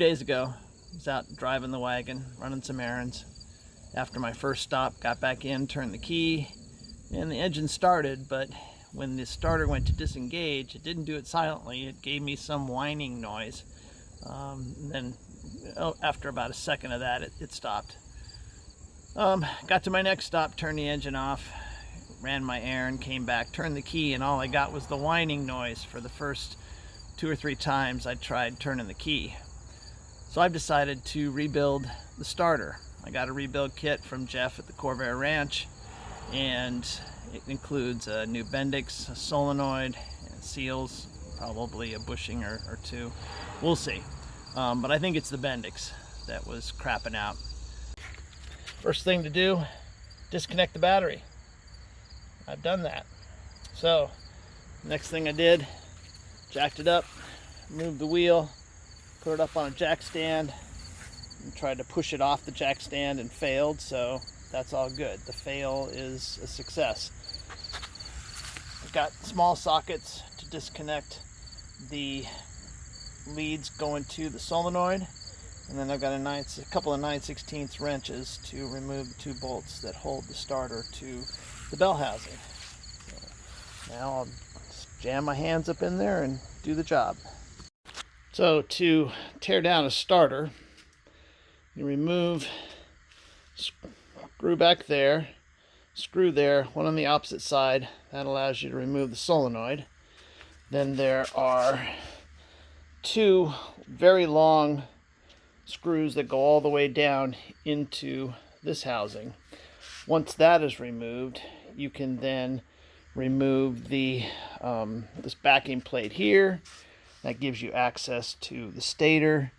days ago. I was out driving the wagon, running some errands. After my first stop, got back in, turned the key, and the engine started, but when the starter went to disengage, it didn't do it silently. It gave me some whining noise. Then after about a second of that, it stopped. Got to my next stop, turned the engine off, ran my errand, came back, turned the key, and all I got was the whining noise for the first 2 or 3 times I tried turning the key. So I've decided to rebuild the starter. I got a rebuild kit from Jeff at the Corvair Ranch, and it includes a new Bendix, a solenoid, and seals, probably a bushing or two. We'll see. But I think it's the Bendix that was crapping out. First thing to do, disconnect the battery. I've done that. So, next thing I did, jacked it up, moved the wheel, put it up on a jack stand, and tried to push it off the jack stand and failed, so that's all good. The fail is a success. I've got small sockets to disconnect the leads going to the solenoid, and then I've got a couple of 9/16 wrenches to remove the 2 bolts that hold the starter to the bell housing. So now I'll just jam my hands up in there and do the job. So to tear down a starter, you remove, screw back there, screw there, one on the opposite side. That allows you to remove the solenoid. Then there are 2 very long screws that go all the way down into this housing. Once that is removed, you can then remove the this backing plate here. That gives you access to the stator.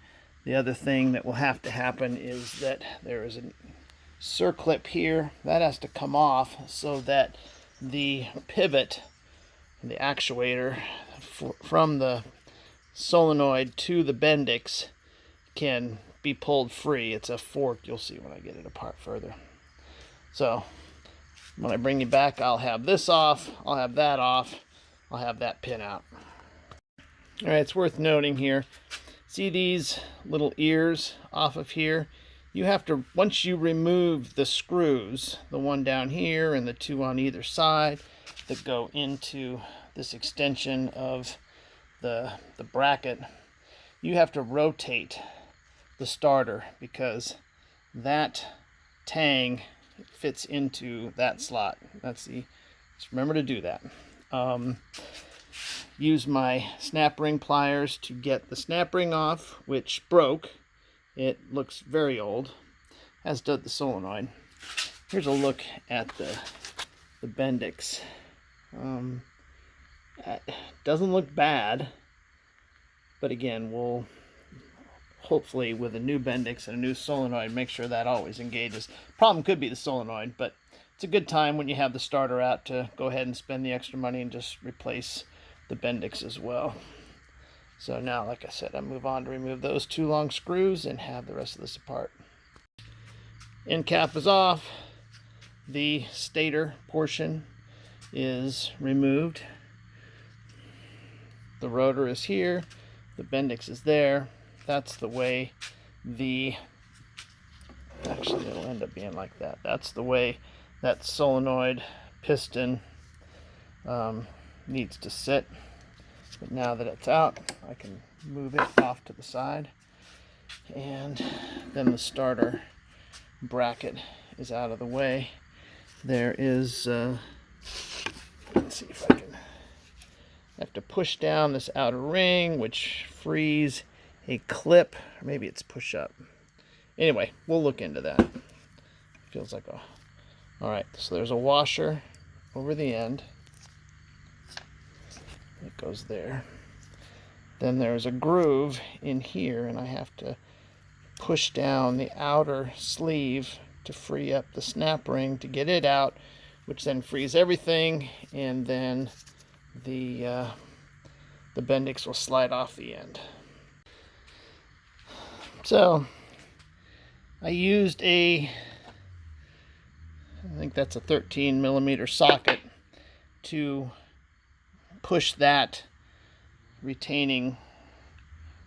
The other thing that will have to happen is that there is a circlip here that has to come off so that the pivot, the actuator from the solenoid to the Bendix can be pulled free. It's a fork, you'll see when I get it apart further. So when I bring you back, I'll have this off, I'll have that off, I'll have that pin out. All right, it's worth noting here, see these little ears off of here? You have to, once you remove the screws, the one down here and the 2 on either side that go into this extension of the bracket, you have to rotate the starter because that tang fits into that slot. Just remember to do that. Use my snap ring pliers to get the snap ring off, which broke. It looks very old, as does the solenoid. Here's a look at the Bendix. It doesn't look bad, but again, we'll hopefully with a new Bendix and a new solenoid make sure that always engages. Problem could be the solenoid, but it's a good time when you have the starter out to go ahead and spend the extra money and just replace the Bendix as well. So now, like I said, I move on to remove those 2 long screws and have the rest of this apart. End cap is off. The stator portion is removed. The rotor is here. The Bendix is there. That's the way actually it'll end up being like that. That's the way that solenoid piston needs to sit. But now that it's out, I can move it off to the side, and then the starter bracket is out of the way. There is let's see if I have to push down this outer ring, which frees a clip, or maybe it's push up. Anyway, we'll look into that. Feels like a... Alright, so there's a washer over the end. It goes there. Then there's a groove in here, and I have to push down the outer sleeve to free up the snap ring to get it out, which then frees everything, and then the Bendix will slide off the end. So I used I think that's a 13mm socket to push that retaining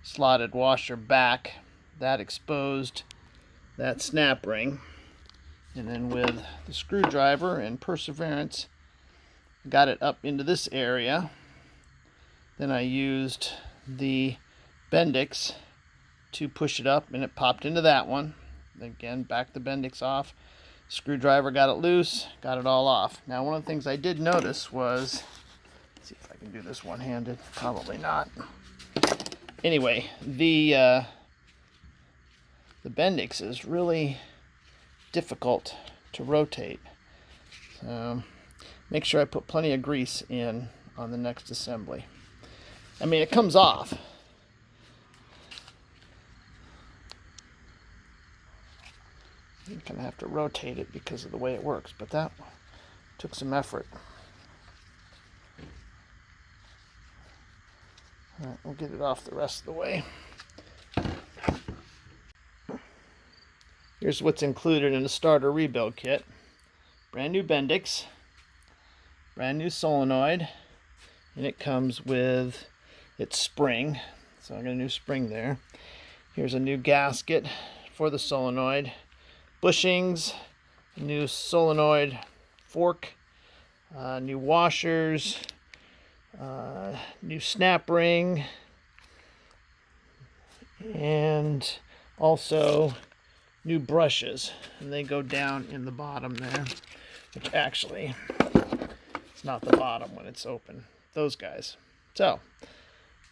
slotted washer back that exposed that snap ring. And then with the screwdriver and perseverance, got it up into this area. Then I used the Bendix to push it up, and it popped into that one. Again, back the Bendix off. Screwdriver got it loose, got it all off. Now, one of the things I did notice was, let's see if I can do this one-handed. Probably not. Anyway, the Bendix is really difficult to rotate. So make sure I put plenty of grease in on the next assembly. I mean, it comes off. You kind of have to rotate it because of the way it works, but that took some effort. All right, we'll get it off the rest of the way. Here's what's included in the starter rebuild kit. Brand new Bendix, brand new solenoid, and it comes with its spring. So I got a new spring there. Here's a new gasket for the solenoid, bushings, new solenoid fork, new washers, new snap ring, and also new brushes, and they go down in the bottom there, which actually it's not the bottom when it's open, those guys. So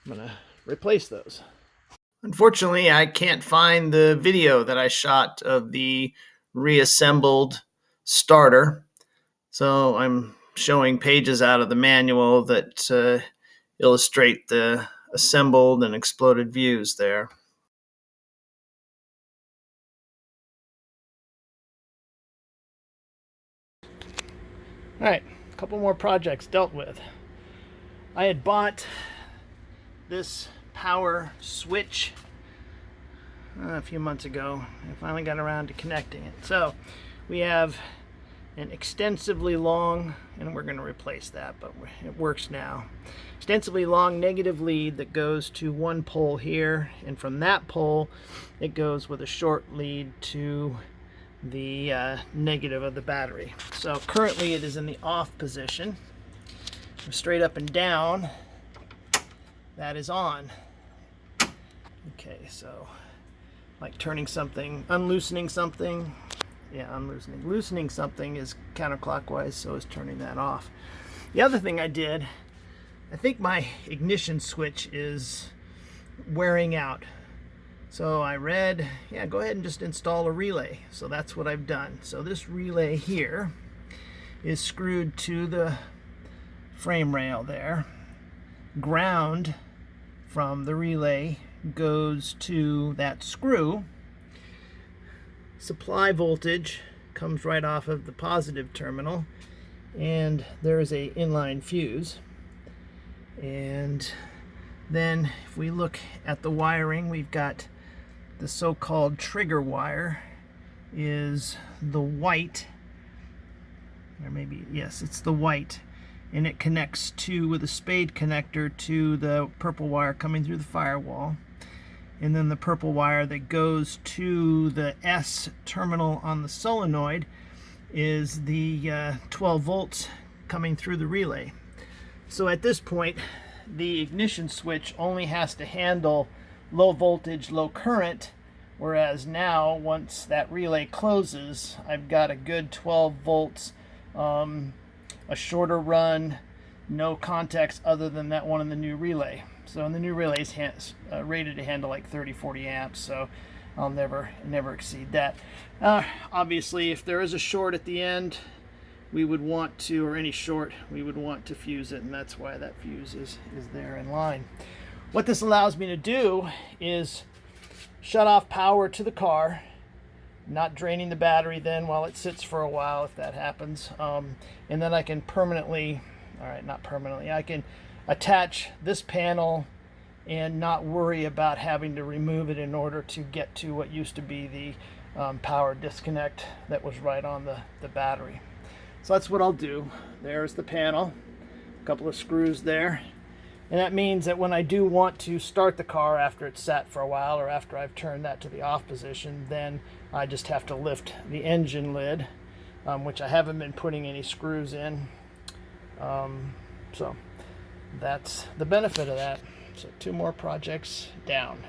I'm gonna replace those. Unfortunately, I can't find the video that I shot of the reassembled starter, so I'm showing pages out of the manual that illustrate the assembled and exploded views there. All right, a couple more projects dealt with. I had bought this power switch a few months ago. I finally got around to connecting it. So we have an extensively long, and we're going to replace that, but it works now. Extensively long negative lead that goes to one pole here, and from that pole it goes with a short lead to the negative of the battery. So currently it is in the off position. Straight up and down, that is on. Okay, so like turning something, unloosening something. Yeah, unloosening. Loosening something is counterclockwise, so is turning that off. The other thing I did, I think my ignition switch is wearing out. So I read, yeah, go ahead and just install a relay. So that's what I've done. So this relay here is screwed to the frame rail there. Ground from the relay goes to that screw. Supply voltage comes right off of the positive terminal, and there is a inline fuse. And then if we look at the wiring, we've got the so-called trigger wire is the white, or maybe, yes, it's the white, and it connects to, with a spade connector, to the purple wire coming through the firewall. And then the purple wire that goes to the S terminal on the solenoid is the 12 volts coming through the relay. So at this point, the ignition switch only has to handle low voltage, low current, whereas now, once that relay closes, I've got a good 12 volts, a shorter run, no contacts other than that one in the new relay. So in the new relay is rated to handle like 30-40 amps, so I'll never exceed that. Obviously, if there is a short at the end, we would want to, or any short, we would want to fuse it, and that's why that fuse is there in line. What this allows me to do is shut off power to the car, not draining the battery then while it sits for a while, if that happens, and then I can permanently, all right, not permanently, I can attach this panel and not worry about having to remove it in order to get to what used to be the power disconnect that was right on the battery. So that's what I'll do. There's the panel, a couple of screws there, And that means that when I do want to start the car after it's sat for a while, or after I've turned that to the off position, then I just have to lift the engine lid, which I haven't been putting any screws in. So that's the benefit of that. So 2 more projects down.